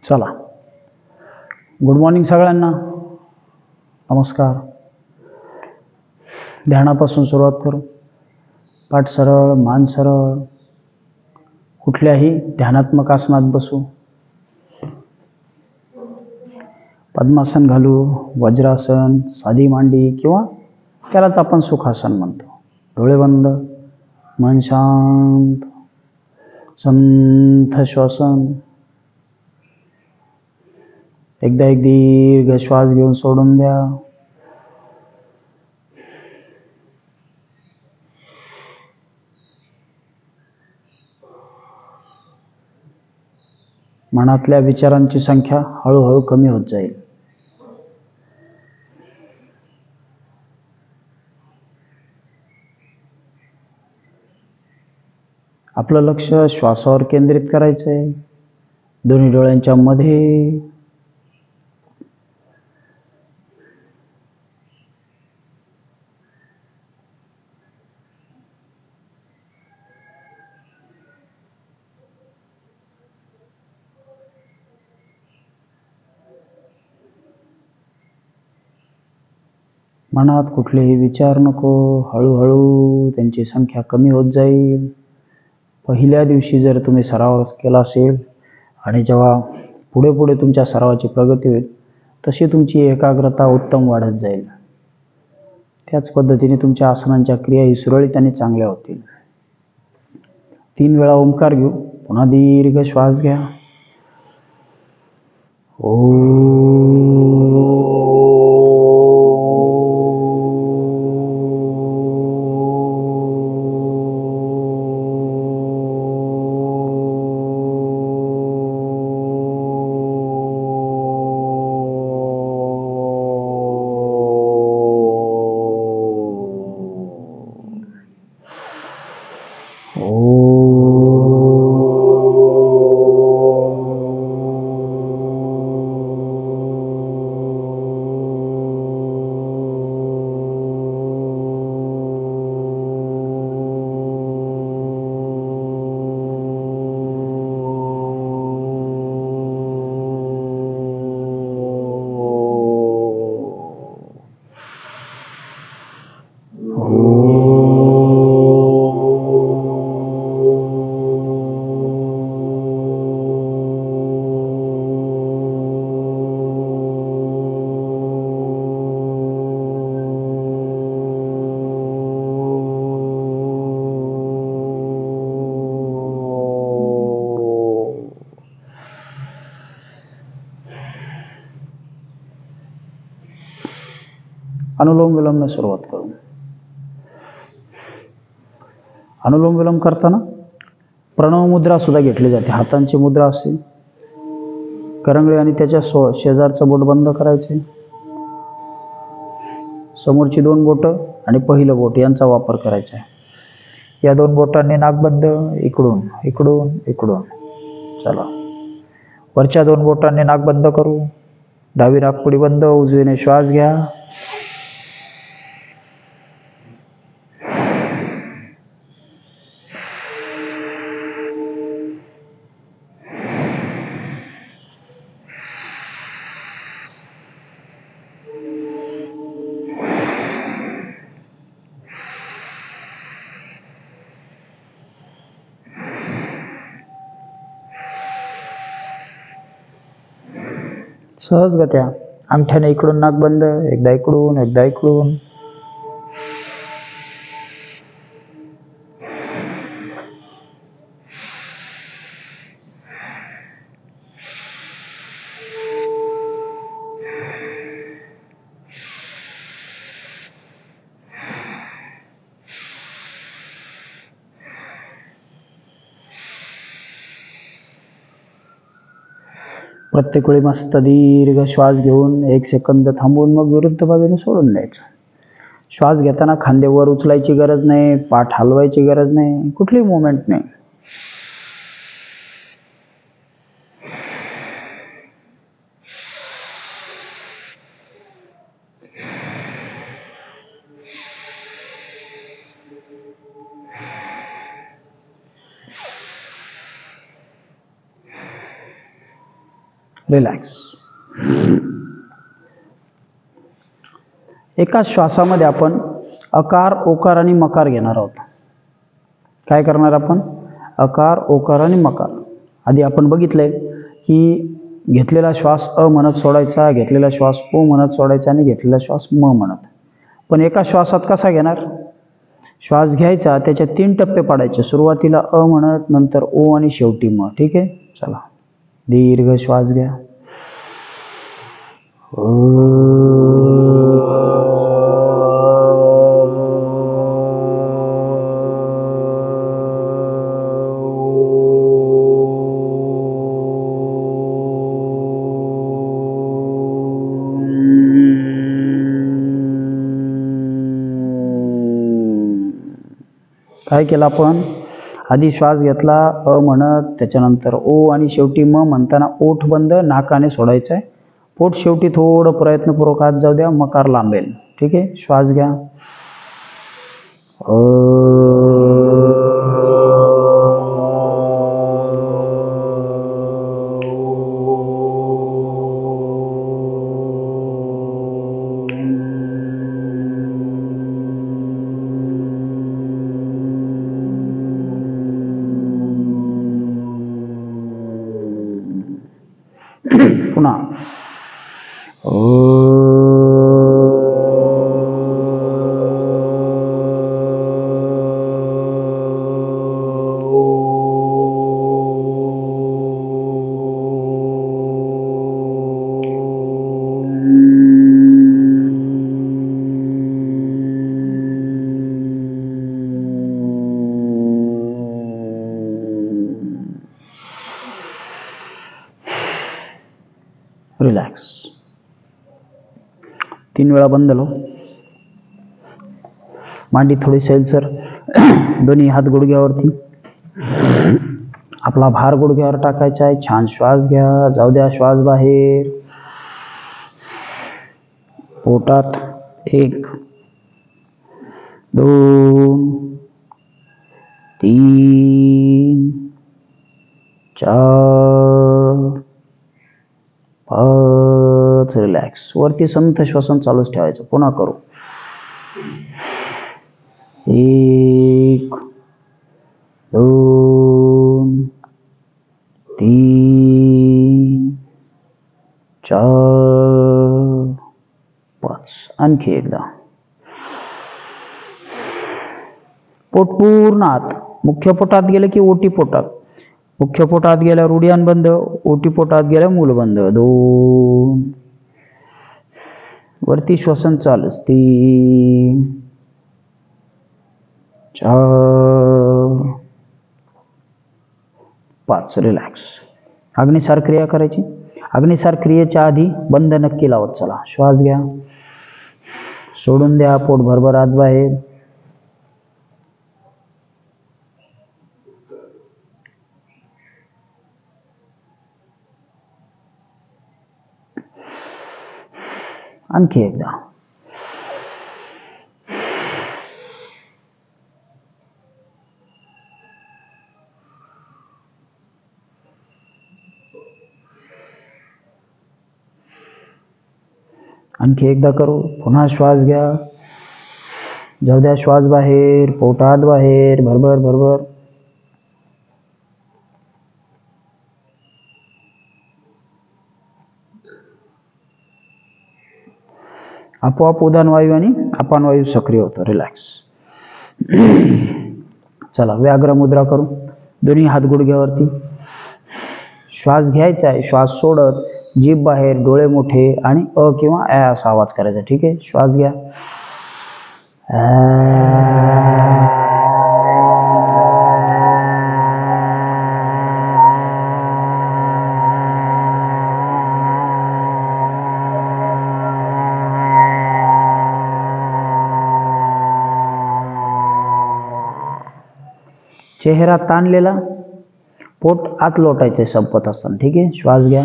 चला, good morning सगळ्यांना. नमस्कार. ध्यानापासून सुरुवात करू. पाठ सरळ, मान सरळ. कुठल्याही ध्यानात्मक आसनात बसू. पद्मासन घालू, वज्रासन, साधी मांडी किंवा त्यालाच आपण सुखासन म्हणतो. डोळे बंद, मन शांत, संथ श्वसन. एकदा एक दीर्घ श्वास घेऊन सोडून द्या. मनातल्या विचारांची संख्या हळूहळू कमी होत जाईल. आपलं लक्ष श्वासावर केंद्रित करायचं आहे. दोन्ही डोळ्यांच्या मध्ये. मनात कुठलेही विचार नको. हळूहळू त्यांची संख्या कमी होत जाईल. पहिल्या दिवशी जर तुम्ही सराव केला असेल आणि जेव्हा पुढे पुढे तुमच्या सरावाची प्रगती होईल तशी तुमची एकाग्रता उत्तम वाढत जाईल. त्याच पद्धतीने तुमच्या आसनांच्या क्रियाही सुरळीत आणि चांगल्या होतील. 3 वेळा ओंकार घेऊ. पुन्हा दीर्घ श्वास घ्या. अनुलोम विलोमने सुरुवात करू. अनुलोम विलोम करताना प्रणव मुद्रा सुद्धा घेतली जाते. हातांची मुद्रा असते. करंगळी आणि त्याच्या शेजारचं बोट बंद करायचे. समोरची 2 बोटं आणि पहिलं बोट यांचा वापर करायचा आहे. या 2 बोटांनी नाक बंद. इकडून इकडून इकडून. चला, वरच्या 2 बोटांनी नाक बंद करू. डावी नाकपुडी बंद. उजवीने श्वास घ्या. सहजगत्या अंगठ्याने इकडून नाक बंद. एकदा इकडून एकदा इकडून. प्रत्येक वेळी मस्त दीर्घ श्वास घेऊन 1 सेकंद थांबवून मग विरुद्ध बाजूने सोडून द्यायचं. श्वास घेताना खांदे वर उचलायची गरज नाही. पाठ हलवायची गरज नाही. कुठलीही मुवमेंट नाही. रिलॅक्स. एका श्वासामध्ये आपण अकार, ओकार आणि मकार घेणार आहोत. काय करणार आपण? अकार, ओकार आणि मकार. आधी आपण बघितलंय की घेतलेला श्वास अ म्हणत सोडायचा, घेतलेला श्वास ओ म्हणत सोडायचा आणि घेतलेला श्वास म म्हणत. पण एका श्वासात कसा घेणार? श्वास घ्यायचा, त्याच्या 3 टप्पे पाडायचे. सुरुवातीला अ म्हणत, नंतर ओ आणि शेवटी म. ठीक आहे, चला दीर्घ श्वास घ्या. काय केलं आपण? आधी श्वास घेतला अ म्हणत, त्याच्यानंतर ओ आणि शेवटी म म्हणताना ओठ बंद, नाकाने सोडायचं आहे. पोट शेवटी थोडं प्रयत्नपूर्वक आत जाऊ द्या, मकार लांबेल. ठीक आहे, श्वास घ्या. पुन्हा रिलॅक्स. 3 वेळा बंद लो. मांडी थोडी सैलसर, दोन्ही हात गुडघ्यावरती. आपला भार गुडघ्यावर टाकायचा आहे. छान श्वास घ्या, जाऊ द्या श्वास बाहेर. पोटात 1 2 3 4 5. रिलॅक्स. वरती संथ श्वसन चालूच ठेवायचं. पुन्हा करू. 1 2 3 4 5. आणखी एकदा. पोट पूर्ण आत. मुख्य पोटात गेलं की ओटी पोटात. मुख्य पोटात गेल्यावर उड्डाण बंद, ओटी पोटात गेल्या मूलबंद. 2. वरती श्वसन चालूच. 3 4 5. रिलॅक्स. अग्निसार क्रिया करायची. अग्निसार क्रियेच्या आधी बंद नक्की लावत चला. श्वास घ्या, सोडून द्या. पोट भरभर आत बाहेर. आणखी एकदा. आणखी एकदा करू. पुन्हा श्वास घ्या, जाऊ द्या श्वास बाहेर. पोटात बाहेर भरभर भरभर. आपोआप उदान वायू आणि अपान वायू सक्रिय होतो. रिलॅक्स. चला व्याघ्र मुद्रा करू. दोन्ही हात गुडघ्यावरती. श्वास घ्यायचा आहे, श्वास सोडत जीभ बाहेर, डोळे मोठे आणि अ किंवा ॲ असा आवाज करायचा. ठीक आहे, श्वास घ्या. चेहरा ताणलेला, पोट आत लोटायचे संपत असताना. ठीक आहे, श्वास घ्या.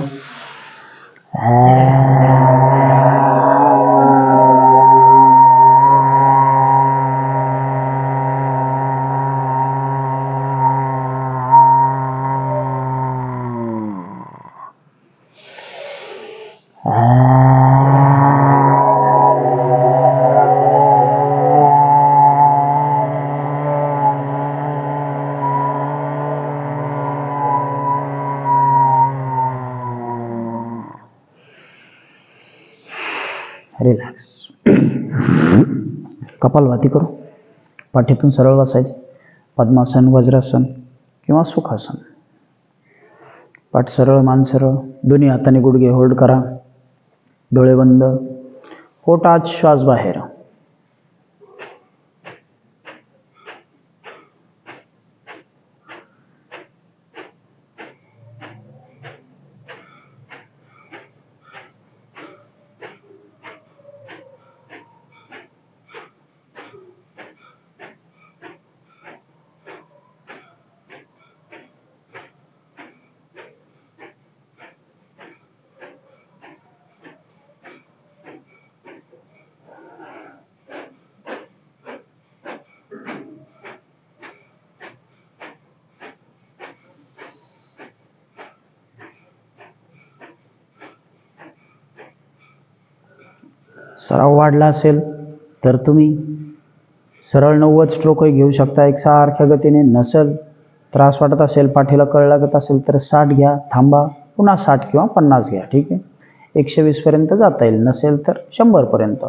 रिलॅक्स. कपालभाती करू. पाठीतून सरळ बसायचे. पद्मासन, वज्रासन किंवा सुखासन. पाठ सरळ, मान सरळ. दोन्ही हाताने गुडघे होल्ड करा. डोळे बंद. पोटात श्वास बाहेर. सराव वाढला असेल तर तुम्ही सरळ 90 स्ट्रोक घेऊ शकता एकसारख्या गतीने. नसेल, त्रास वाटत असेल, पाठीला कळ लागत असेल तर 60 घ्या, थांबा, पुन्हा 60 किंवा 50 घ्या. ठीक आहे. 120 पर्यंत जाता येईल. नसेल तर 100 पर्यंत.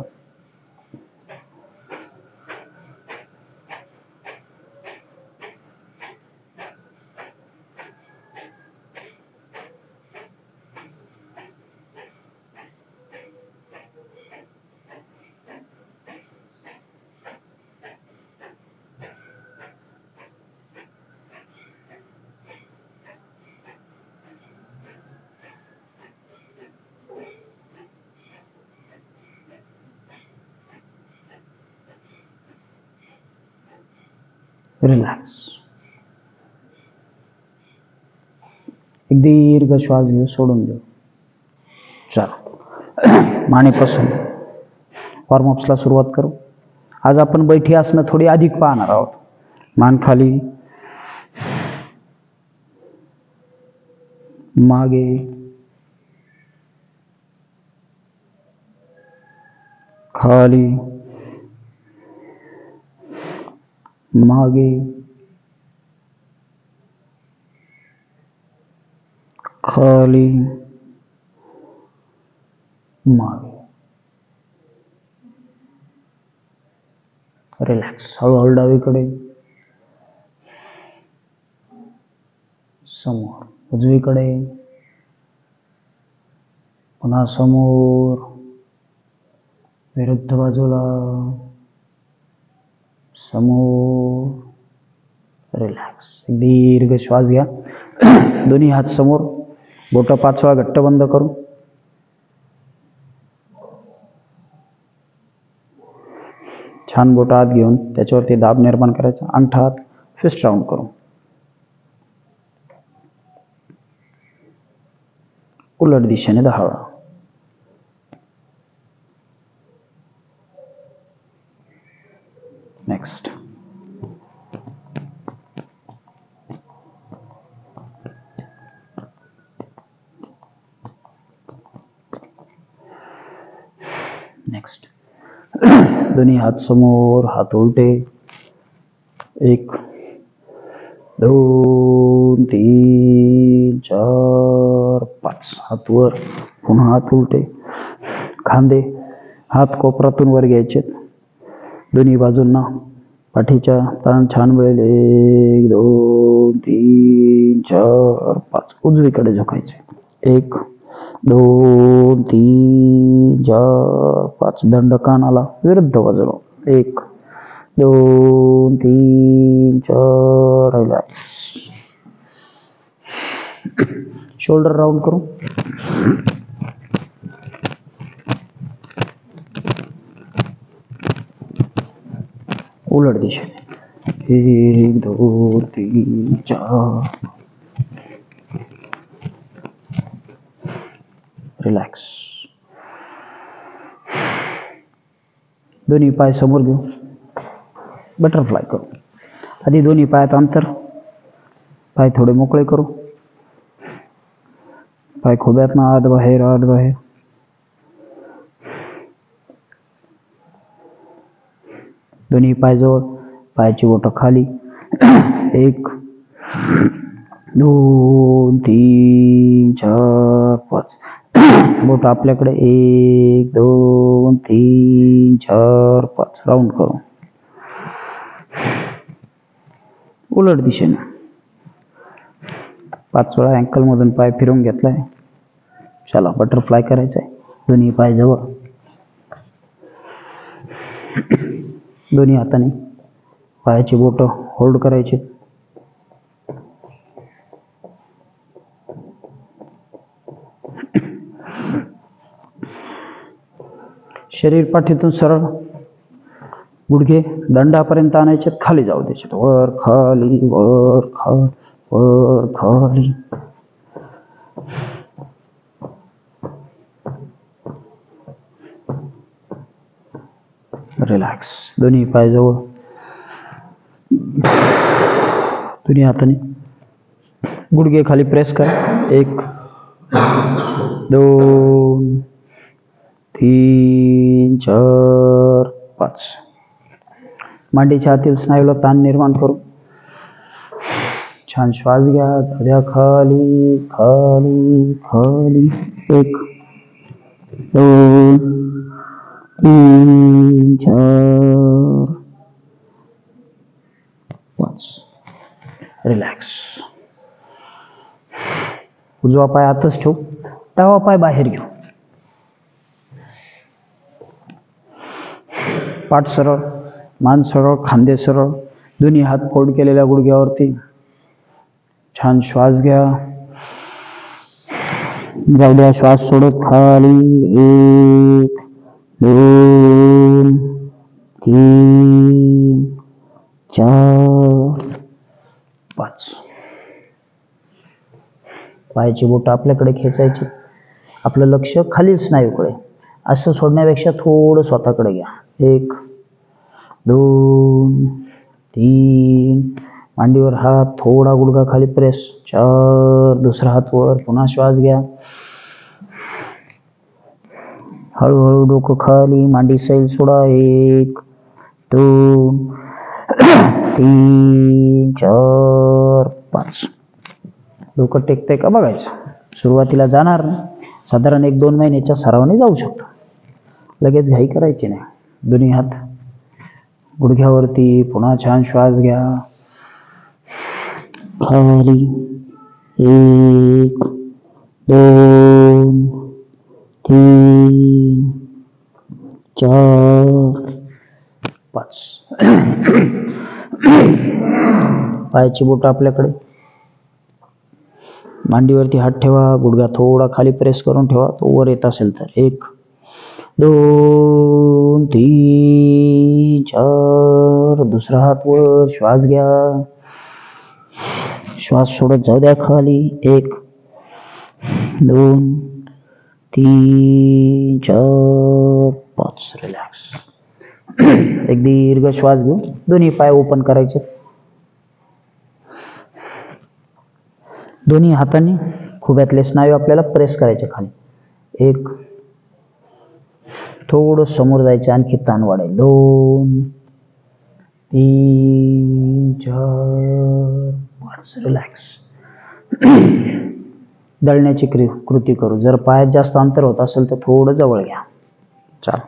रिलॅक्स. एक दीर्घ श्वास घेऊ, सोडून देऊ. चला, मानेपासून वॉर्मअप्सला सुरुवात करू. आज आपण बैठी आसनं थोडी अधिक पाहणार आहोत. मान खाली, मागे, खाली, मागे, खाली, मागे. रिलॅक्स. हळूहळू डावीकडे, समोर, उजवीकडे, पुन्हा समोर, विरुद्ध बाजूला, समोर. रिलॅक्स. दीर्घ श्वास घ्या. दोन्ही हात समोर, बोटं 5 वेळा घट्ट बंद करू. छान बोटं आत घेऊन त्याच्यावरती दाब निर्माण करायचा. अंगठा हात फिस्ट राऊंड करू. उलट दिशेने 10 वेळा. नेक्स्ट. नेक्स्ट. दोन्ही हात समोर, हात उलटे. 1 2 3 4 5. हात वर, पुन्हा हात उलटे. खांदे हात कोपरातून वर घ्यायचे. दोन्ही बाजूंना पाठीच्या ताण छान मिळेल. 1 2 3 4 5. उजवीकडे झुकायचे. 1 2 3 4 5. दंड कानाला विरुद्ध बाजूला. 1 2 3 4. रिलॅक्स. शोल्डर राऊंड करू. उलट दिशेने. 1 2 3 4. रिलॅक्स. दोन्ही पाय समोर घेऊ. बटरफ्लाय करू. आधी दोन्ही पायात अंतर. पाय थोडे मोकळे करू. पाय खोब्यात ना आत बाहेर, आत बाहेर. दोन्ही पाय जवळ, पायाची बोटं खाली. 1 2 3 4 5. बोट आपल्याकडे 1 2 3 4 5 राऊंड करू. उलट दिशेने 5 वेळा अँकल मधून पाय फिरवून घेतलाय. चला बटरफ्लाय करायचा आहे. दोन्ही पाय जवळ, दोन्ही हाताने पायाची बोट होल्ड करायची. शरीर पाठीतून सरळ, गुडघे दंडापर्यंत आणायचे, खाली जाऊ द्यायचे. वर खाली वर खाली वर खाली. रिलॅक्स. दोन्ही पाय जवळ, दोन्ही हाताने गुडघे खाली प्रेस करा. 1 2 3 4 5. मांडीच्या आतील स्नायूला ताण निर्माण करू. छान श्वास घ्या. जाऊद्या खाली खाली खाली. 1 2 3 4 5. रिलॅक्स. उजवा पाय आतच ठेवू, डावा पाय बाहेर घेऊ. पाठ सरळ, मान सरळ, खांदे सरळ, दोन्ही हात फोल्ड केलेल्या गुडघ्यावरती. छान श्वास घ्या. जाऊ द्या श्वास सोडत खाली. 1 2 3 4 5. पायाची बोट आपल्याकडे खेचायची. आपलं लक्ष खालील स्नायूकडे. असं सोडण्यापेक्षा थोडं स्वतःकडे घ्या. 1 2 3. मांडीवर हात, थोडा गुडघा खाली प्रेस. 4. दुसरा हात वर. पुन्हा श्वास घ्या. हळूहळू डोकं खाली, मांडी सैल सोडा. 1 2 3 4 5. डोकं टेकतंय का बघायचं. सुरुवातीला जाणार नाही, साधारण 1-2 महिन्याच्या सरावाने जाऊ शकतो. लगेच घाई करायची नाही. दोन्ही हात गुडघ्यावरती. पुन्हा छान श्वास घ्या. खाली. 1 2 3 4 5. पायाची बोट आपल्याकडे. मांडीवरती हात ठेवा. गुडघा थोडा खाली प्रेस करून ठेवा. तो वर येत असेल तर. 1 2 3 4. दुसरा हात वर. श्वास घ्या. श्वास सोडत जाऊ द्या खाली. 1 2 3 4 5. रिलॅक्स. एक दीर्घ श्वास घेऊ. दोन्ही पाय ओपन करायचे. दोन्ही हातांनी खुब्यातले स्नायू आपल्याला प्रेस करायचे खाली. 1. थोडं समोर जायचे, आणखी ताण वाढेल. 2 3 4 5. रिलॅक्स. दळण्याची कृती करू. जर पायात जास्त अंतर होत असेल तर थोडं जवळ घ्या. चला,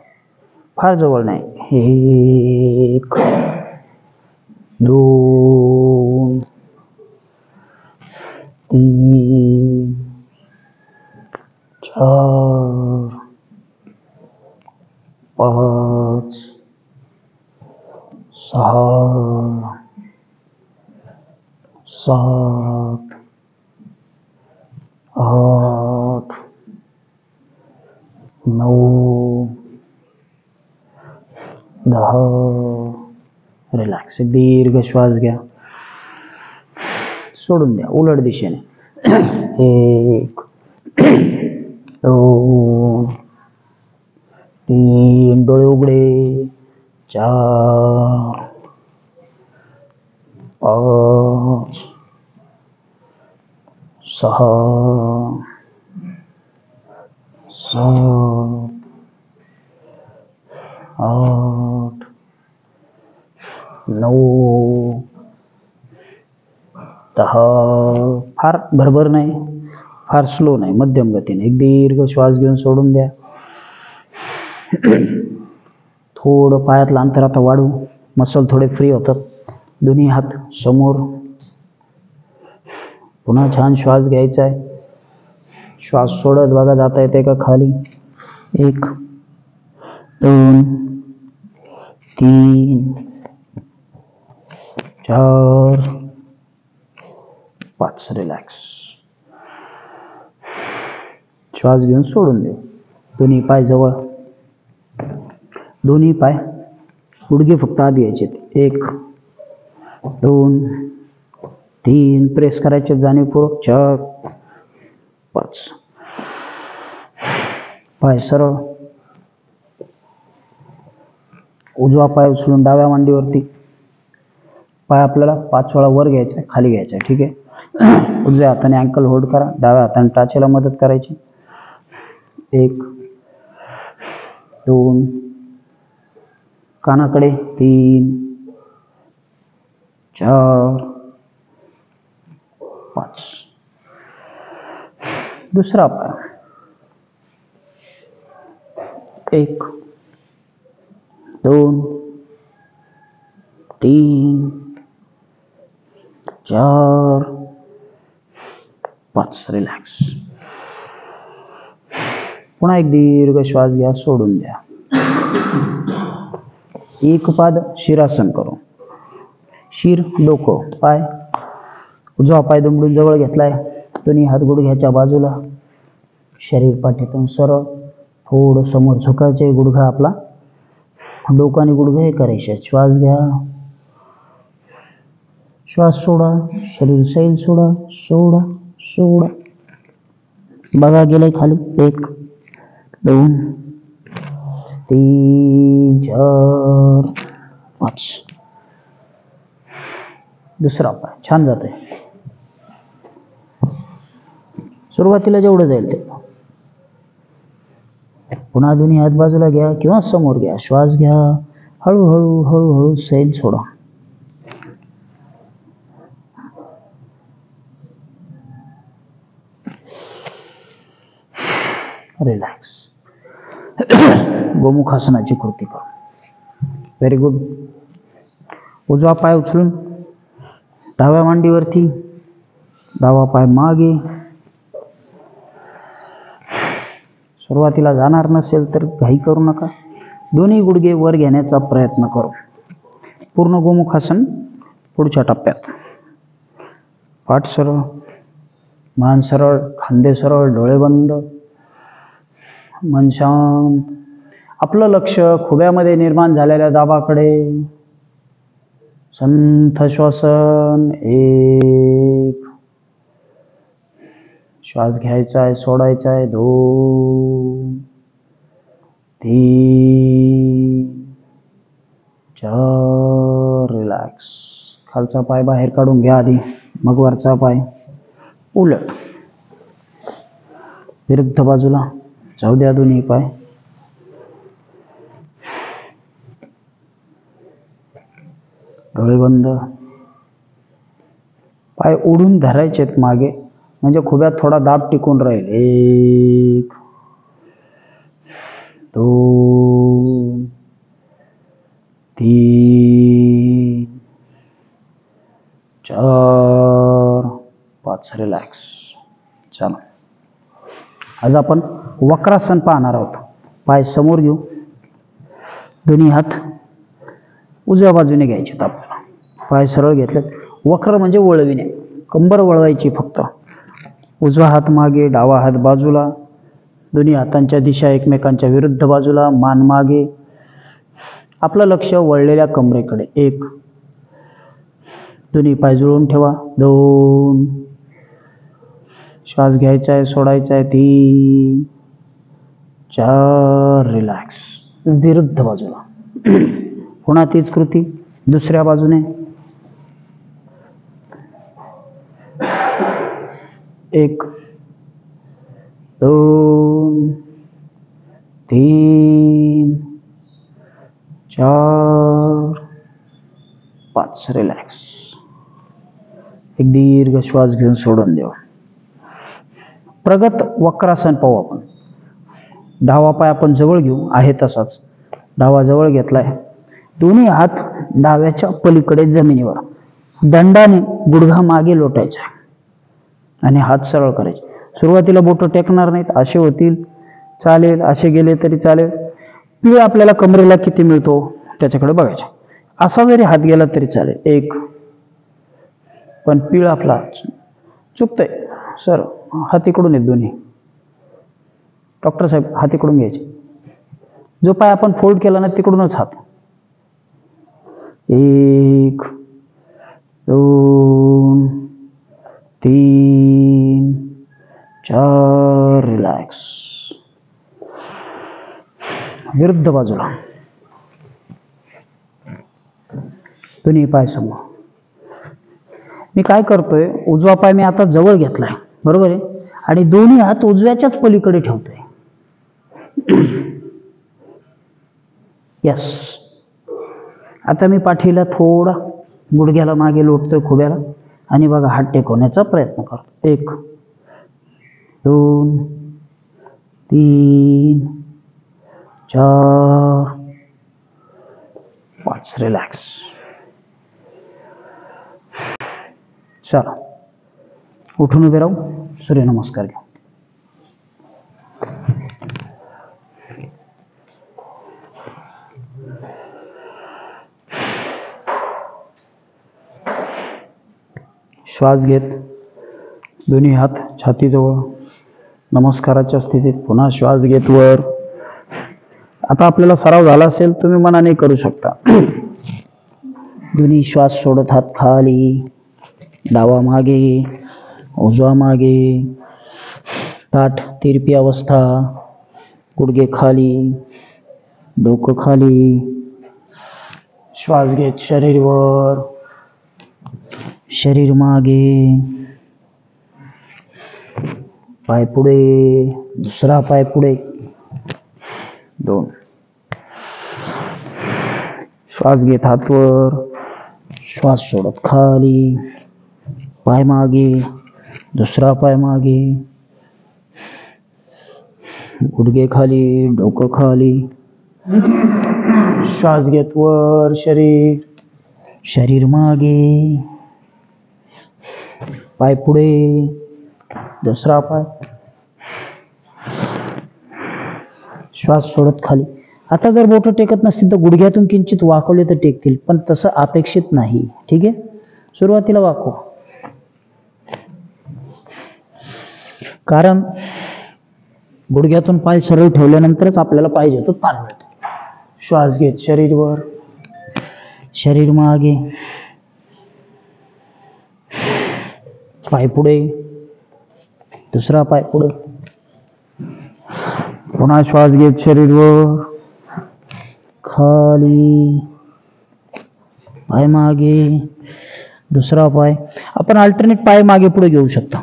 फार जवळ नाही. 1 2 3 4 5 6 7 8 9 10. रिलॅक्स. दीर्घ श्वास घ्या. सोडून द्या उलट दिशेने. 1 2 3. डोळे उघडे. 4 5 6 7 8 9 10. फार भरभर नाही, फार स्लो नाही, मध्यम गतीने एक दीर्घ श्वास घेऊन सोडून द्या. थोडं पायातलं अंतर आता वाढवू, मसल थोडे फ्री होतात. दोन्ही हात समोर. पुन्हा छान श्वास घ्यायचा आहे. श्वास सोडत बघा जाता येते का खाली. 1 2 3 4 5. रिलॅक्स. श्वास घेऊन सोडून देऊ. दोन्ही पाय जवळ. दोन्ही पाय गुडघे फक्त आत घ्यायचे. 1 2 3. प्रेस करायचे जाणीवपूर्वक. 4 5. पाय सरळ. उजवा पाय उचलून डाव्या मांडीवरती. पाय आपल्याला 5 वेळा वर घ्यायचा, खाली घ्यायचा. ठीक आहे. उजव्या हाताने अँकल होल्ड करा, डाव्या हाताने टाचेला मदत करायची. 1 2. कानाकडे. 3 4 5. दुसरा पाय. 1 2 3 4 5. रिलॅक्स. पुन्हा एक दीर्घ श्वास घ्या, सोडून द्या. एक पाद शिरासन करू. शिर, डोकं, पाय. उजवा पाय दुमडून जवळ घेतलाय. दोन्ही हात गुडघ्याच्या बाजूला. शरीर पाठीतून सरळ. थोडं समोर झुकायचे. गुडघा आपला डोकं आणि गुडघे हे करायचे. श्वास घ्या, श्वास सोडा. शरीर सैल सोडा, सोडा, सोडा. बघा गेलंय खाली. 1 2 3 4 5. दुसरा पाय. छान जाते. सुरुवातीला जेवढं जाईल ते. पुन्हा दोन्ही हात बाजूला घ्या किंवा समोर घ्या. श्वास घ्या. हळूहळू हळूहळू सैल सोडा. रिलॅक्स. गोमुखासनाची कृती करा. Very good. उजवा पाय उचलून डाव्या मांडीवरती. डावा पाय मागे. सुरुवातीला जाणार नसेल तर घाई करू नका. दोन्ही गुडघे वर घेण्याचा प्रयत्न करू. पूर्ण गोमुखासन पुढच्या टप्प्यात. पाठ सरळ, मान सरळ, खांदे सरळ, डोळे बंद. मन शांत. आपलं लक्ष खुब्यामध्ये निर्माण झालेल्या दाबाकडे. संथ श्वासन. 1. श्वास घ्यायचा आहे, सोडायचा आहे. 2 3 4. रिलॅक्स. खालचा पाय बाहेर काढून घ्या आधी, मग वरचा पाय. उलट. विरुद्ध बाजूला जाऊ द्या दोन्ही पाय. डोळे बंद. पाय ओढून धरायचेत मागे, म्हणजे खुब्यात थोडा दाब टिकून राहील. 1 2 3 4 5. रिलॅक्स. चला, आज आपण वक्रासन पाहणार आहोत. पाय समोर घेऊ. दोन्ही हात उजव्या बाजूने घ्यायचे आपल्याला. पाय सरळ घेतले. वक्र म्हणजे वळविणे. कंबर वळवायची फक्त. उजवा हात मागे, डावा हात बाजूला. दोन्ही हातांच्या दिशा एकमेकांच्या विरुद्ध बाजूला. मान मागे. आपलं लक्ष वळलेल्या कमरेकडे. 1. दोन्ही पाय जुळवून ठेवा. 2. श्वास घ्यायचा आहे, सोडायचा आहे. 3 4. रिलॅक्स. विरुद्ध बाजूला. पुन्हा तीच कृती दुसऱ्या बाजूने. 1 2 3 4 5. रिलॅक्स. एक दीर्घ श्वास घेऊन सोडून देऊ. प्रगत वक्रासन पाहू आपण. डावा पाय आपण जवळ घेऊ, आहे तसाच डावा जवळ घेतलाय. दोन्ही हात डाव्याच्या पलीकडे जमिनीवर, दंडाने गुडघा मागे लोटायचा आणि हात सरळ करायचे. सुरुवातीला बोट टेकणार नाहीत, असे होतील चालेल, असे गेले तरी चालेल. पीळ आपल्याला कमरेला किती मिळतो त्याच्याकडे बघायचे. असा जरी हात गेला तरी चालेल, एक. पण पीळ आपला चुकतंय सर, हात इकडून आहेत दोन्ही. डॉक्टर साहेब हात इकडून घ्यायचे. जो पाय आपण फोल्ड केला ना तिकडूनच हात. 1 2 3 4 रिलॅक्स. विरुद्ध बाजूला दोन्ही पाय समोर. मी काय करतोय, उजवा पाय मी आता जवळ घेतलाय, बरोबर आहे, आणि दोन्ही हात उजव्याच्याच पलीकडे ठेवतोय. यस. आता मी पाठीला थोडा गुडघ्याला मागे लोटतोय, खुब्याला, आणि बघा हात टेकवण्याचा प्रयत्न करतो. 1 2 3 4 5 रिलॅक्स. चला उठून उभे राहू, सूर्यनमस्कार घेऊ. श्वास घेत दोन्ही हात छातीजवळ, नमस्काराच्या स्थितीत. पुन्हा श्वास घेत वर. आता आपल्याला सराव झाला असेल, तुम्ही मनाने करू शकता. दोन्ही श्वास सोडत हात खाली, डावा मागे उजवा मागे, ताठ तिरपी अवस्था, गुडघे खाली, डोकं खाली. श्वास घेत शरीर वर, शरीर मागे, पाय पुढे, दुसरा पाय पुढे, 2. श्वास घेत हात वर, श्वास सोडत खाली, पाय मागे, दुसरा पाय मागे, गुडघे खाली, डोकं खाली. श्वास घेत वर, शरीर, शरीर मागे, पाय पुढे, दुसरा पाय, श्वास सोडत खाली. आता जर बोटं टेकत नसतील तर गुडघ्यातून किंचित वाकवले तर टेकतील, पण तसं अपेक्षित नाही. ठीक आहे, सुरुवातीला वाकवा, कारण गुडघ्यातून पाय सरळ ठेवल्यानंतरच आपल्याला पाहिजे तो ताण मिळतो. श्वास घेत शरीर वर, शरीर मागे, पाय पुढे, दुसरा पाय पुढे. पुन्हा श्वास घेत शरीर वर, खाली, पाय मागे, दुसरा पाय. आपण अल्टरनेट पाय मागे पुढे घेऊ शकता,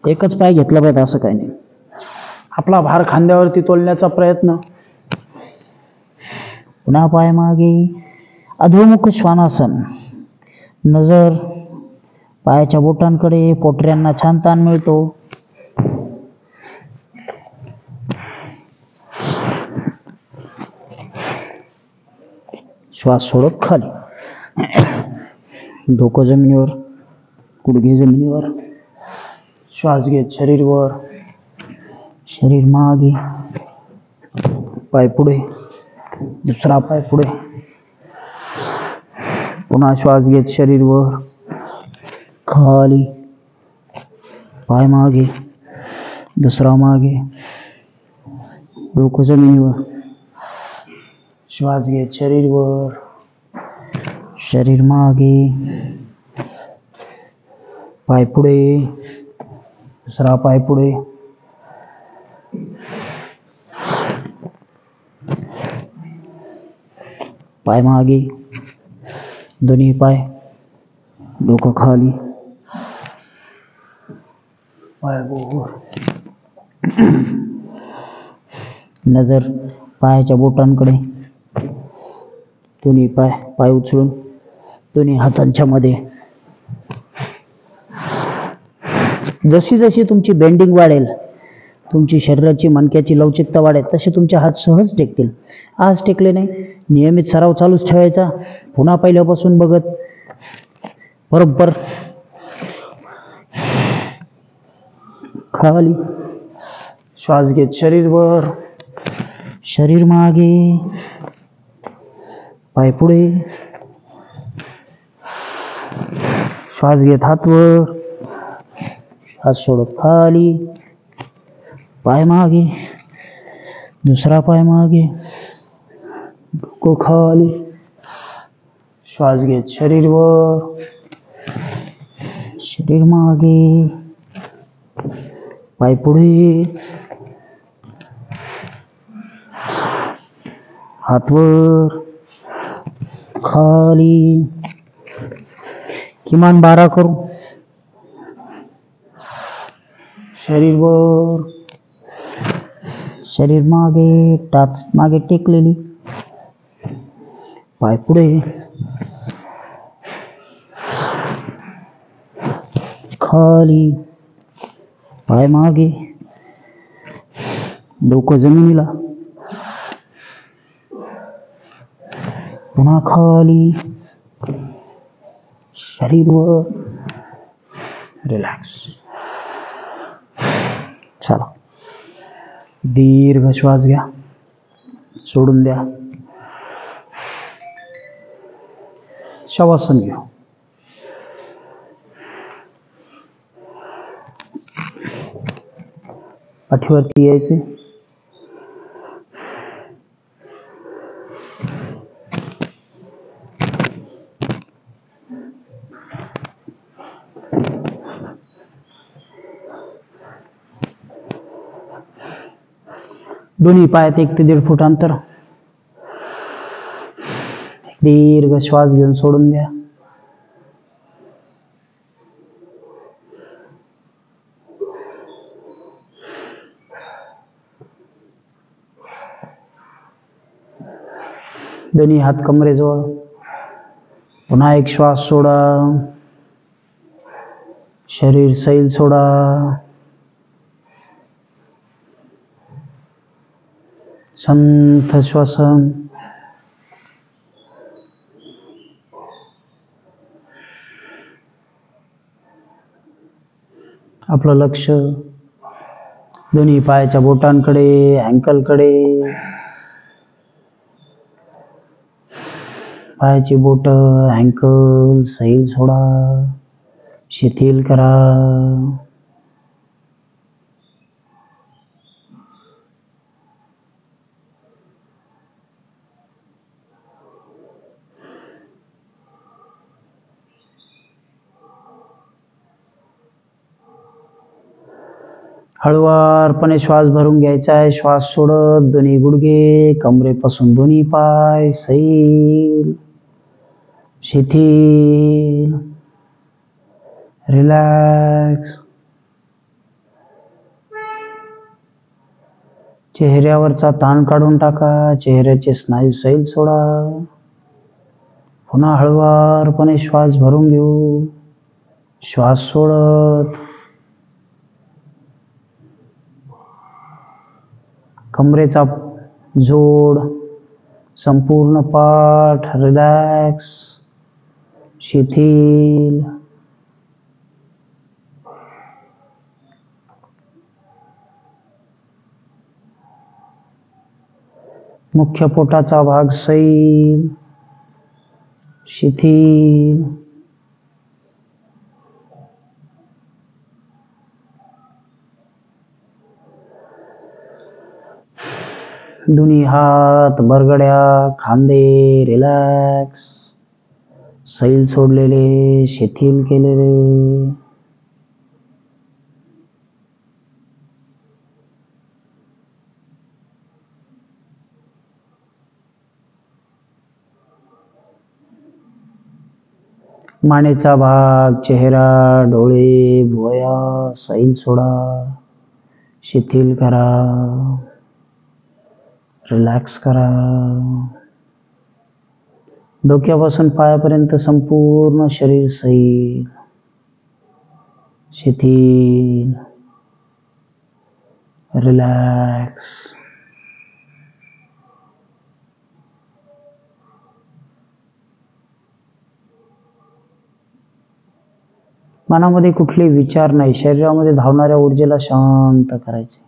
एकच पाय घेतला पाहिजे असं काही नाही. आपला भार खांद्यावरती तोलण्याचा प्रयत्न. पुन्हा पाय मागे, अधोमुख श्वानासन. नजर पायाच्या बोटांकडे, पोटऱ्यांना छान ताण मिळतो. श्वास सोडत खाली, डोकं जमिनीवर, गुडघे जमिनीवर. श्वास घेत शरीर वर, शरीर मागे, पाय पुढे, दुसरा पाय पुढे. पुन्हा श्वास घेत शरीर वर, खाली, पाय मागे, दुसरा मागे, डोकं जमिनीवर. श्वास घेत शरीर वर, शरीर मागे, पाय पुढे, दुसरा पाय पुढे. पाय मागे, दोन्ही पाय, डोकं खाली, पाय वर. नजर पायाच्या बोटांकडे, दोन्ही पाय, पाय उचलून दोन्ही हातांच्या मध्ये. जशी जशी तुमची बेंडिंग वाढेल तुमची शरीराची मणक्याची लवचिकता वाढेल, तसे तुमचे हात सहज टेकतील. आज टेकले नाही, नियमित सराव चालूच ठेवायचा. पुन्हा पहिल्यापासून बघत बरोबर खाली श्वास घेत शरीर वर, शरीर मागे, पाय पुढे, श्वास घेत हात वर, श्वास सोडत खाली, पाय मागे, दुसरा पाय मागे, डोकं खाली, श्वास घेत शरीर वर, शरीर मागे, पाय पुढे, हात वर, खाली, किमान 12 करू. शरीर वर, शरीर मागे, टाच मागे टेकलेली, पाय पुढे, खाली, पाय मागे, डोकं जमिनीला, पुन्हा खाली, शरीर वर, रिलॅक्स. चला, दीर्घ श्वास घ्या, सोडून द्या. शवासन घेऊ. पाठीवरती यायचे, दोन्ही पायात 1 ते 1.5 फूट अंतर. दीर्घ श्वास घेऊन सोडून द्या. दोन्ही हात कमरेजवळ. पुन्हा एक श्वास सोडा, शरीर सैल सोडा. संथ श्वसन. आपलं लक्ष दोन्ही पायाच्या बोटांकडे, अँकलकडे. पायाची बोट, अँकल सैल सोडा, शिथिल करा. हळुवारपणे श्वास भरून घ्यायचा आहे. श्वास सोडत दोन्ही गुडघे, कमरेपासून दोन्ही पाय सैल, शिथिल, रिलॅक्स. चेहऱ्यावरचा ताण काढून टाका. चेहऱ्याचे स्नायू सैल सोडा. पुन्हा हळुवारपणे श्वास भरून घेऊ. श्वास सोडत कमरेचा जोड, संपूर्ण पाठ रिलॅक्स, शिथिल. मुख्य पोटाचा भाग सैल, शिथिल. दोन्ही हात, बरगड्या, खांदे रिलॅक्स, सैल सोडलेले, शिथिल केलेले. मानेचा भाग, चेहरा, डोळे, भुवया सैल सोडा, शिथिल करा, रिलॅक्स करा. डोक्यापासून पायापर्यंत संपूर्ण शरीर सैल, शिथिल. रिलॅक्स. मनामध्ये कुठले विचार नाही, शरीरामध्ये धावणाऱ्या ऊर्जेला शांत करायचे.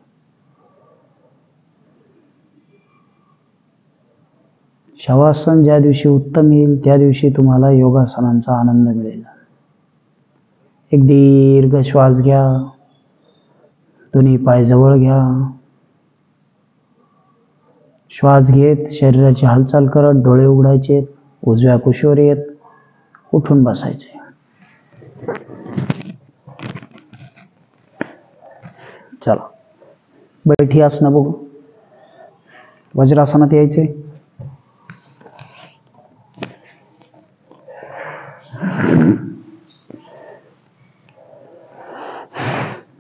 शवासन ज्या दिवशी उत्तम येईल त्या दिवशी तुम्हाला योगासनांचा आनंद मिळेल. एक दीर्घ श्वास घ्या, दोन्ही पाय जवळ घ्या. श्वास घेत शरीराची हालचाल करत डोळे उघडायचे, उजव्या कुशीवर येत उठून बसायचे. चला बैठी आसनं बघू. वज्रासनात यायचे.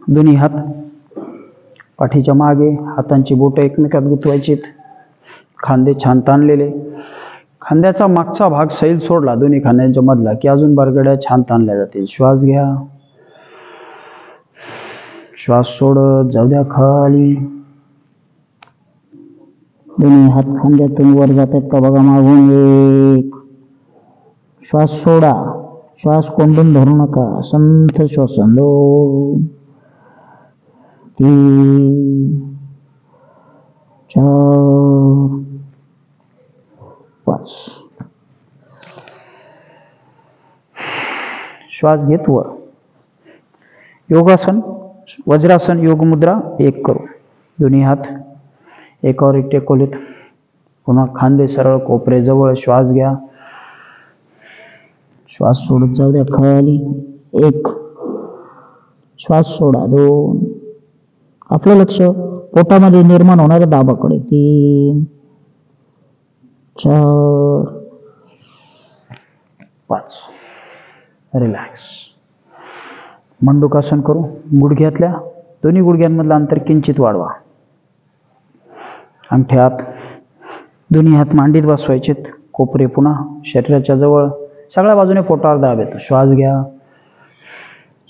दोन्ही हात पाठीच्या मागे, हातांची बोटं एकमेकात गुंतवायची. खांदे छान ताणलेले. खांद्याचा मागचा भाग सैल सोडला दोन्ही खांद्यांच्या मधला की अजून बरगड्या छान ताणल्या जातील. श्वास घ्या, श्वास सोडत जाऊ द्या खाली. दोन्ही हात खांद्यातून वर जातात का बघा मागून. एक श्वास सोडा, श्वास कोंडून धरू नका, संथ श्वसन. 2 3 4 5. श्वास घेत वर. योगासन वज्रासन योग मुद्रा 1 करू. दोन्ही हात एकावर एक टेकवलेत. पुन्हा खांदे सरळ कोपरे जवळ. श्वास घ्या, श्वास सोडत जाऊ द्या खाली. 1 श्वास सोडा. 2 आपलं लक्ष पोटामध्ये निर्माण होणाऱ्या दाबाकडे. 3 4 5. रिलॅक्स. मंडूकासन करू. गुडघ्यातल्या दोन्ही गुडघ्यांमधलं अंतर किंचित वाढवा. अंगठे हात दोन्ही हात मांडीत बसवायचेत. कोपरे पुन्हा शरीराच्या जवळ. सगळ्या बाजूने पोटावर दाब येतो. श्वास घ्या,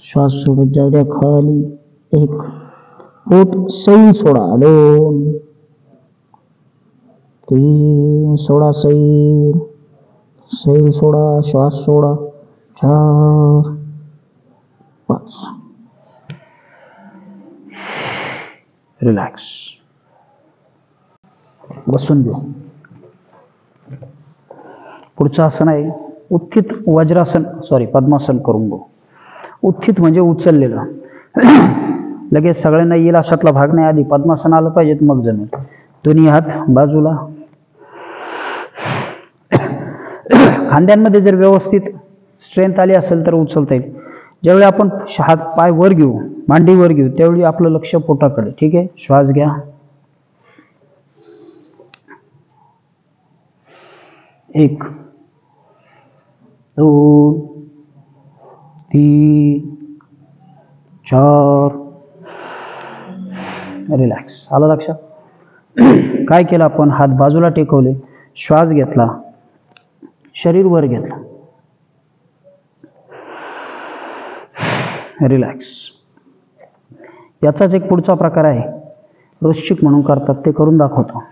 श्वास सोडत जाऊ द्या खाली. 1 पोट सैल सोडा. 2 3 सोडा सैल. सैल सोडा. श्वास सोडा. 4 5. रिलॅक्स. बसून घेऊ. पुढचं आसन आहे उत्थित वज्रासन, पद्मासन करून घेऊ. उत्थित म्हणजे उचललेलं. लगेच सगळ्यांना येईल अशातला भाग नाही. आधी पद्मासन आलं पाहिजेत मग जमेल. दोन्ही हात बाजूला. खांद्यांमध्ये जर व्यवस्थित स्ट्रेंथ आली असेल तर उचलता येईल. ज्यावेळी आपण हात पाय वर घेऊ, मांडी वर घेऊ, त्यावेळी आपलं लक्ष पोटाकडे. ठीक आहे. श्वास घ्या. 1 2 3 4. रिलॅक्स. आलं लक्षात. काय केलं आपण. हात बाजूला टेकवले, श्वास घेतला, शरीर वर घेतलं. रिलॅक्स. याचाच एक पुढचा प्रकार आहे, वृश्चिक म्हणून करतात, ते करून दाखवतो.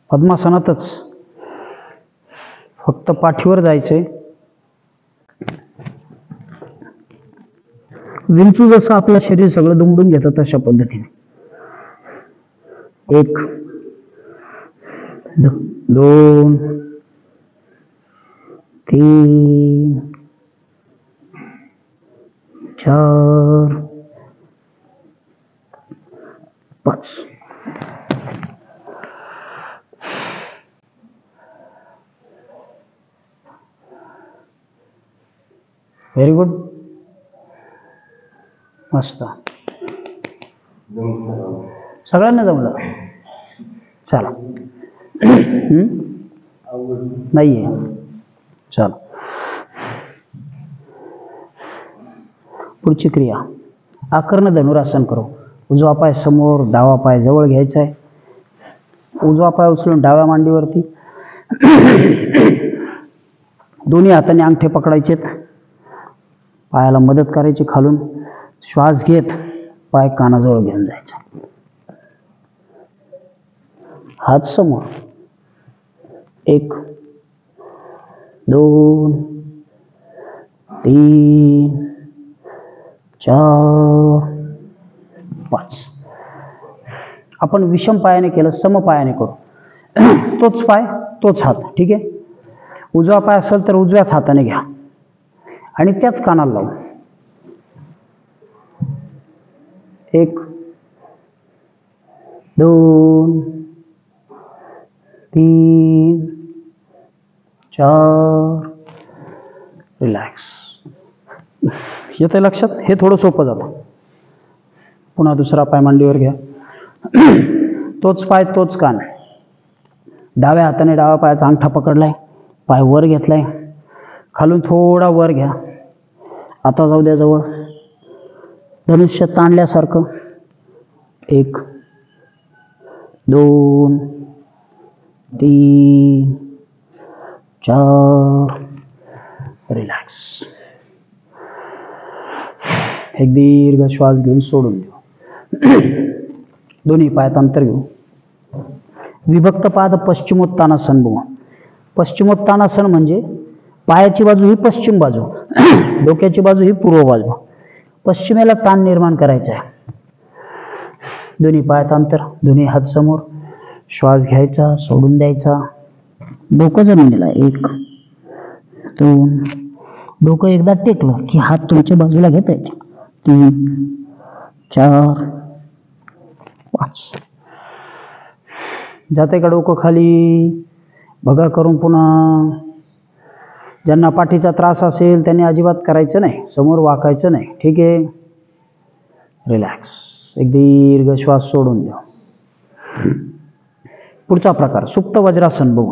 पद्मासनातच फक्त पाठीवर जायचे. विंचू जसं आपलं शरीर सगळं दुमडून घेतं तशा पद्धतीने. 1 2 3 4 5. Very good. मस्त. सगळ्यांना जमलं. चला. नाहीये. चला. पुढची क्रिया आकर्ण धनुरासन करू. उजवा पाय समोर, डावा पाय जवळ घ्यायचा आहे. उजवा पाय उचलून डाव्या मांडीवरती. दोन्ही हाताने अंगठे पकडायचेत. पायाला मदत करायची खालून. श्वास घेत पाय कानाजवळ घेऊन जायचा, हात समोर. 1 2 3 4 5. आपण विषम पायाने केलं, सम पायाने करू. तोच पाय तोच हात. ठीक आहे. उजवा पाय असेल तर उजव्याच हाताने घ्या आणि त्याच कानाला लावू. 1 2 3 4. रिलॅक्स. येते लक्षात? हे थोडं सोपं जातं. पुन्हा दुसरा पाय मांडीवर घ्या. तोच पाय तोच कान. डाव्या हाताने डाव्या पायाचा अंगठा पकडलाय, पाय वर घेतलाय, खालून थोडा वर घ्या. आता जाऊ द्या जवळ, धनुष्य ताणल्यासारखं. 1 2 3 4. रिलॅक्स. एक दीर्घ श्वास घेऊन सोडून देऊ. दोन्ही पायात अंतर घेऊ. विभक्त पाद पश्चिमोत्तानासन बघू. पश्चिमोत्तानासन म्हणजे पायाची बाजू ही पश्चिम बाजू, डोक्याची बाजू ही पूर्व बाजू. पश्चिमेला ताण निर्माण करायचा आहे. दोन्ही पायात अंतर, दोन्ही हात समोर. श्वास घ्यायचा, सोडून द्यायचा. डोकं जमिनीला. 1 2. डोकं एकदा टेकलं की हात तुमच्या बाजूला घेता येते. 3 4 5. जाते का डोकं खाली? बघा करून पुन्हा. ज्यांना पाठीचा त्रास असेल त्यांनी अजिबात करायचं नाही, समोर वाकायचं नाही. ठीक आहे. रिलॅक्स. एक दीर्घ श्वास सोडून द्या. पुढचा प्रकार सुप्त वज्रासन बघू.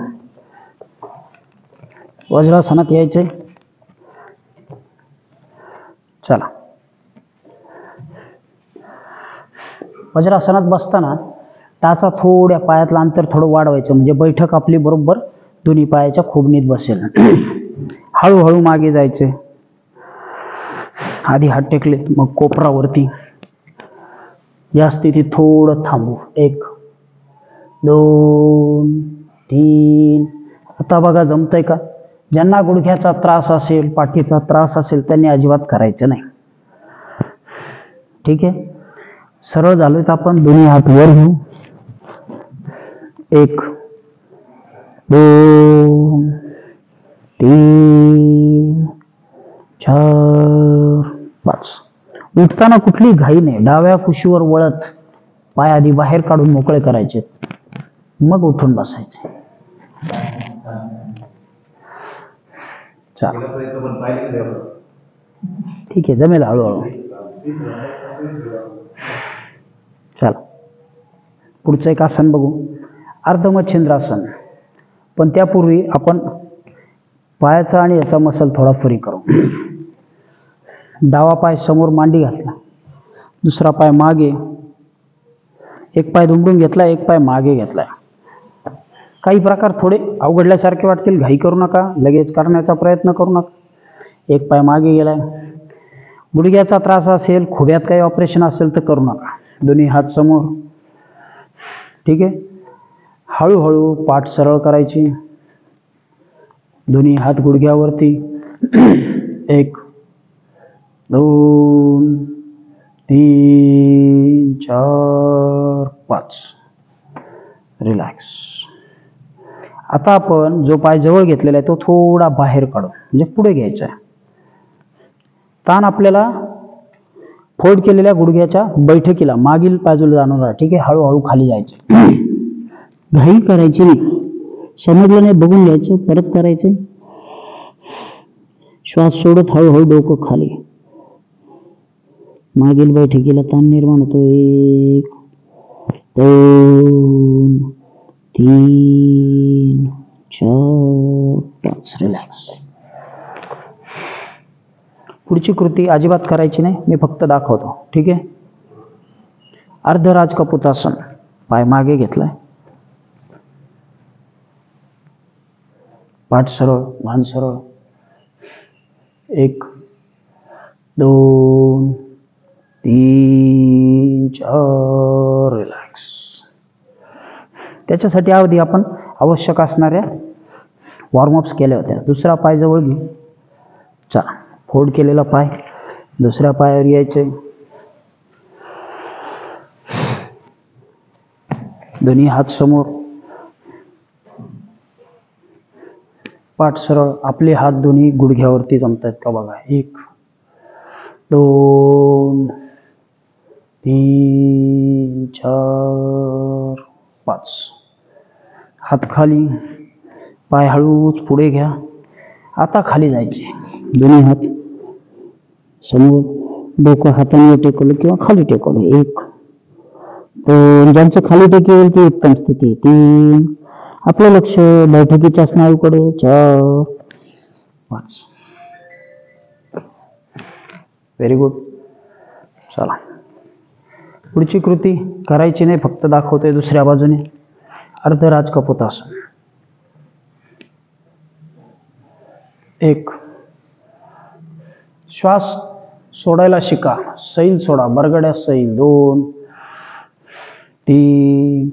वज्रासनात यायचे. चला. वज्रासनात बसताना टाचा थोड्या पायातलं अंतर थोडं वाढवायचं, म्हणजे बैठक आपली बरोबर दोन्ही पायाच्या खोबणीत बसेल. हळूहळू मागे जायचे. आधी हात टेकले, मग कोपरावरती. या स्थितीत थोडं थांबू. 1 2 3. आता बघा जमतंय का? ज्यांना गुडघ्याचा त्रास असेल, पाठीचा त्रास असेल त्यांनी अजिबात करायचं नाही. ठीक आहे. सरळ झालोय तर आपण दोन्ही हात वर घेऊ. 1 2 3 4 5. उठताना कुठली घाई नाही. डाव्या कुशीवर वळत पाय आधी बाहेर काढून मोकळे करायचे, मग उठून बसायचे. ठीक आहे, जमेल हळूहळू. चला पुढचं एक आसन बघू, अर्धमच्छिंद्रासन. पण त्यापूर्वी आपण पायाचा आणि याचा मसल थोडा फ्री करू. डावा पाय समोर मांडी घातला, दुसरा पाय मागे, एक पाय दुमडून घेतला, एक पाय मागे घेतलाय. काही प्रकार थोडे अवघडल्यासारखे वाटतील, घाई करू नका, लगेच करण्याचा प्रयत्न करू नका. एक पाय मागे गेलाय. गुडघ्याचा त्रास असेल, खुब्यात काही ऑपरेशन असेल तर करू नका. दोन्ही हात समोर. ठीक आहे. हळूहळू पाठ सरळ करायची. दोन्ही हात गुडघ्यावरती. 1 2 3 4 5. रिलॅक्स. आता आपण जो पाय जवळ घेतलेला आहे तो थोडा बाहेर काढू, म्हणजे पुढे घ्यायचा आहे. ताण आपल्याला फोल्ड केलेल्या गुडघ्याच्या बैठकीला मागील बाजूला जाणार. ठीक आहे. हळूहळू खाली जायचं, घाई करायची नाही. समजलं नाही बघून घ्यायचं, परत करायचं. श्वास सोडत हळूहळू डोकं खाली. मागील बैठकीला ताण निर्माण होतो. 1 2 3 4 5. रिलॅक्स. पुढची कृती अजिबात करायची नाही, मी फक्त दाखवतो. ठीक आहे. अर्धराज कपुतासन. पाय मागे घेतलाय, पाठ सरळ, मान सरळ. 1 2 3 4 रिलॅक्स. त्याच्यासाठी आधी आपण आवश्यक असणाऱ्या वॉर्मअप्स केल्या होत्या. दुसरा पाय जवळ घेऊ. चला, फोल्ड केलेला पाय दुसऱ्या पायावर यायचे. दोन्ही हात समोर, पाठ सरळ. आपले हात दोन्ही गुडघ्यावरती जमतायत का बघा. 1 2 3 4 5. हात खाली, पाय हळूच पुढे घ्या. आता खाली जायचे. दोन्ही हात समोर, डोकं हातांवर टेकवलं किंवा खाली टेकवलं. 1 2. ज्यांचं खाली टेकेल ती उत्तम स्थिती. 3. आपलं लक्ष बैठकीच्या स्नायूकडे. 4 5. Very good. चला, पुढची कृती करायची नाही, फक्त दाखवतोय दुसऱ्या बाजूने. अर्ध राजकपोतासन. 1. श्वास सोडायला शिका. सैल सोडा, बरगड्या सैल. 2 3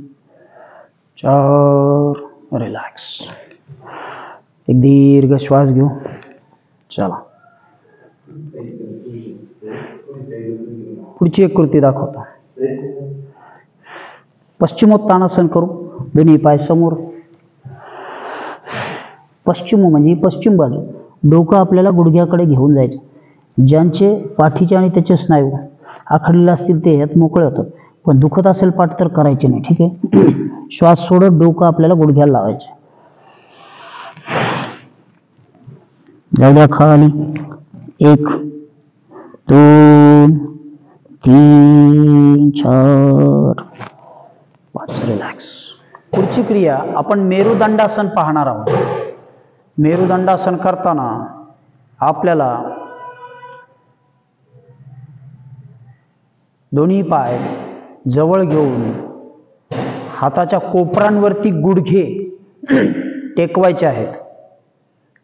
4 रिलॅक्स. एक दीर्घ श्वास घेऊ. चला, पुढची एक कृती दाखवतो. पश्चिमोत्तानासन करू. दोन्ही पाय समोर. पश्चिम म्हणजे पश्चिम बाजू. डोकं आपल्याला गुडघ्याकडे घेऊन जायचं. ज्यांचे पाठीचे आणि त्याचे स्नायू आखडलेले असतील ते ह्यात मोकळे होतात. पण दुखत असेल पाठ तर करायचे नाही. ठीक आहे. श्वास सोडत डोकं आपल्याला गुडघ्याला लावायचे. जाऊ द्या खाली. 1 2 3 4 5 रिलॅक्स. पुढची क्रिया आपण मेरुदंडासन पाहणार आहोत. मेरुदंडासन करताना आपल्याला दोन्ही पाय जवळ घेऊन हाताच्या कोपरांवरती गुडघे टेकवायचे आहेत.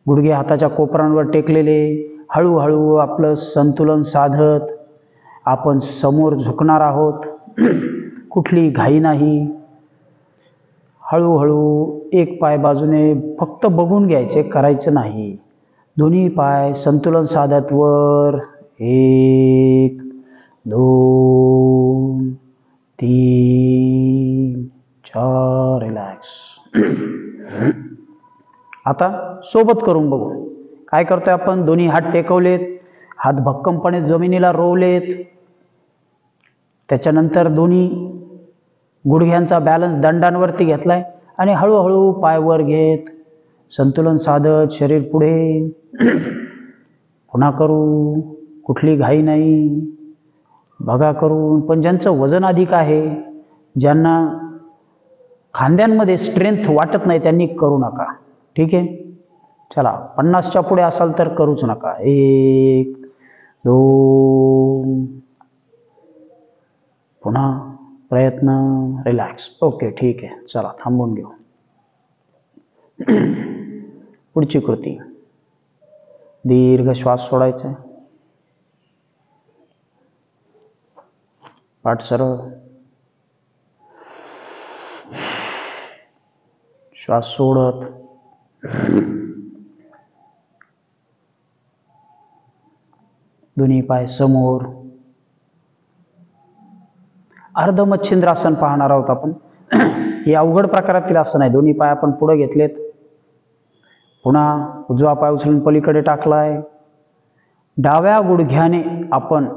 गुडघे हाताच्या कोपरांवर टेकलेले. हळूहळू आपलं संतुलन साधत आपण समोर झुकणार आहोत. कुठली घाई नाही. हळूहळू एक पाय बाजूने फक्त बघून घ्यायचे, करायचं नाही. दोन्ही पाय संतुलन साधत वर. 1 2 3 4 रिलॅक्स. आता सोबत करून बघू. काय करतोय आपण. दोन्ही हात टेकवलेत, हात भक्कमपणे जमिनीला रोवलेत. त्याच्यानंतर दोन्ही गुडघ्यांचा बॅलन्स दंडांवरती घेतलाय आणि हळूहळू पाय वर घेत संतुलन साधत शरीर पुढे. पुन्हा करू. कुठली घाई नाही. बघा करून. पण ज्यांचं वजन अधिक आहे, ज्यांना खांद्यांमध्ये स्ट्रेंथ वाटत नाही, त्यांनी करू नका. ठीक आहे. चला, 50च्या पुढे असाल तर करूच नका. 1 2. पुन्हा प्रयत्न. रिलॅक्स. ओके, ठीक आहे. चला, थांबून घेऊ. पुढची कृती. दीर्घ श्वास सोडायचा. पाठ सरळ. श्वास सोडत दोन्ही पाय समोर. अर्धमच्छिंद्रासन पाहणार आहोत आपण. हे अवघड प्रकारातील आसन आहे. दोन्ही पाय आपण पुढे घेतलेत. पुन्हा उजवा पाय उचलून पलीकडे टाकलाय. डाव्या गुडघ्याने आपण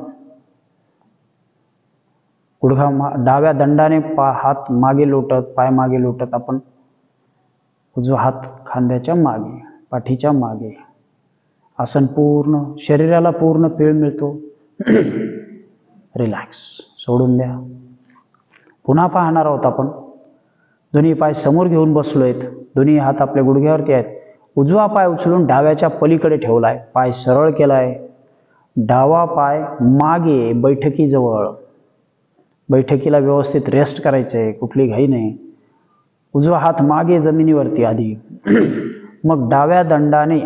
डाव्या दंडाने हात मागे लोटत, पाय मागे लोटत आपण उजवा हात खांद्याच्या मागे, पाठीच्या मागे. आसन पूर्ण, शरीराला पूर्ण पीळ मिळतो. रिलॅक्स. सोडून द्या. पुन्हा पाहणार आहोत आपण. दोन्ही पाय समोर घेऊन बसलोयत. दोन्ही हात आपल्या गुडघ्यावरती आहेत. उजवा पाय उचलून डाव्याच्या पलीकडे ठेवलाय. पाय सरळ केलाय. डावा पाय मागे बैठकीजवळ. बैठकीला व्यवस्थित रेस्ट करायचंय, कुठली घाई नाही. उजवा हात मागे जमिनीवरती आधी. मग डाव्या दंडाने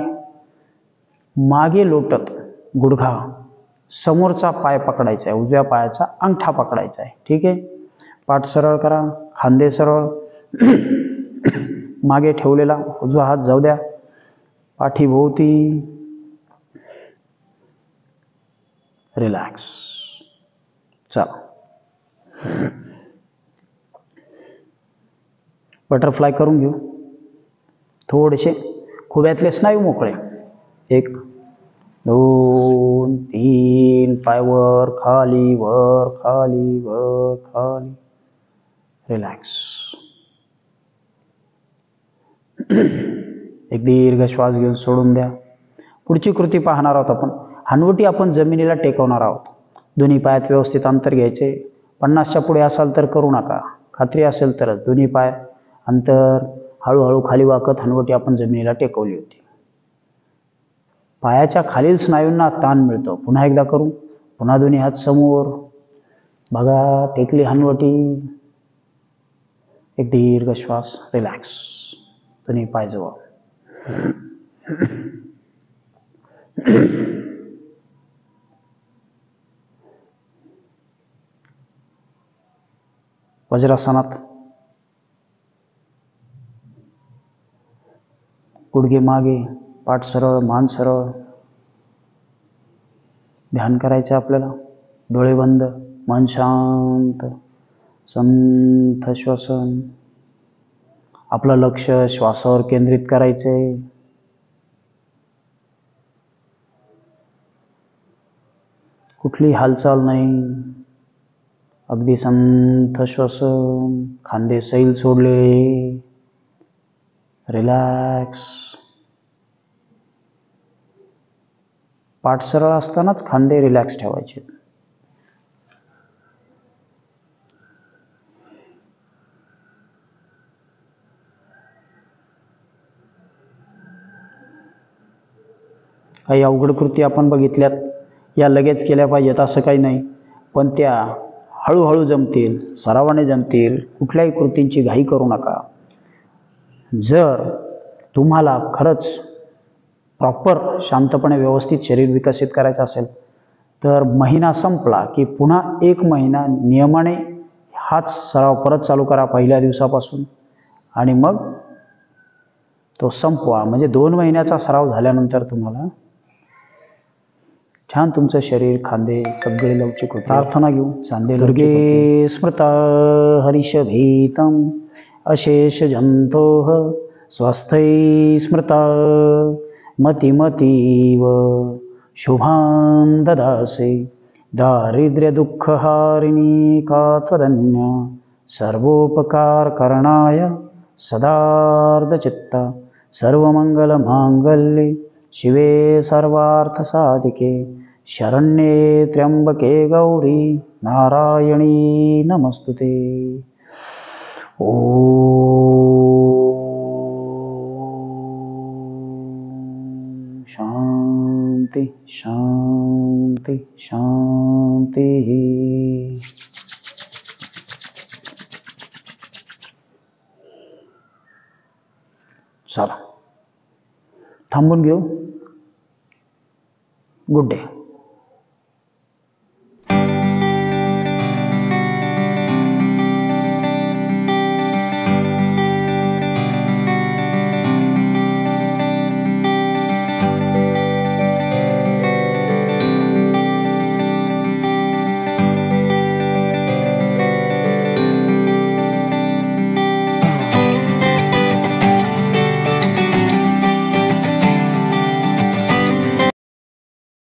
मागे लोटत गुडघा समोरचा पाय पकडायचा आहे, उजव्या पायाचा अंगठा पकडायचा आहे. ठीक आहे. पाठ सरळ करा, खांदे सरळ, मागे ठेवलेला उजवा हात जाऊ द्या, पाठीभोवती रिलॅक्स. चला, बटरफ्लाय करून घेऊ. थोडेसे खुब्यातले स्नायू मोकळे. 1 2 3, पाय वर खाली वर खाली वर खाली. रिलॅक्स. एक दीर्घ श्वास घेऊन सोडून द्या. पुढची कृती पाहणार आहोत आपण. हनवटी आपण जमिनीला टेकवणार आहोत. दोन्ही पायात व्यवस्थित अंतर घ्यायचे. 50च्या पुढे असाल तर करू नका, खात्री असेल तरच. दोन्ही पाय अंतर, हळूहळू खाली वाकत हनवटी आपण जमिनीला टेकवली होती. पायाच्या खालील स्नायूंना ताण मिळतो. पुन्हा एकदा करू. पुन्हा दोन्ही हात समोर बघा, टेकली हनवटी. एक दीर्घ श्वास. रिलॅक्स. दोन्ही पाय जवळ. वज्रासनात गुडघे मागे, पाठ सरळ, मान सरळ. ध्यान करायचं आपल्याला. डोळे बंद, मन शांत, संथ श्वसन. आपलं लक्ष श्वासावर केंद्रित करायचंय. कुठली हालचाल नाही, अगदी संथ श्वसन. खांदे सैल सोडले. रिलॅक्स. पाठ सरळ असतानाच खांदे रिलॅक्स ठेवायचे. काही अवघड कृती आपण बघितल्यात, या लगेच केल्या पाहिजेत असं काही नाही, पण त्या हळूहळू जमतील, सरावाने जमतील. कुठल्याही कृतींची घाई करू नका. जर तुम्हाला खरंच प्रॉपर शांतपणे व्यवस्थित शरीर विकसित करायचं असेल तर महिना संपला की पुन्हा 1 महिना नियमाने हाच सराव परत चालू करा पहिल्या दिवसापासून, आणि मग तो संपवा. म्हणजे 2 महिन्याचा सराव झाल्यानंतर तुम्हाला छान तुमचं शरीर, खांदे सगळे लवचिक होते. प्रार्थना घेऊ. सांदे दुर्गे स्मृता हरिषभीतम अशेष जंतोः स्वस्थै स्मृता मतिमतीव शुभां ददासि. दारिद्र्य दुःखहारिणी का त्वदन्य सर्वोपकारकरणाय सदार्धचित्ता. सर्वमंगलमांगल्ये शिवे सर्वार्थसाधिके शरण्ये त्र्यंबके गौरी नारायणी नमस्तुते. शांति शांति शांति. चला थांबून घेऊ. Good day.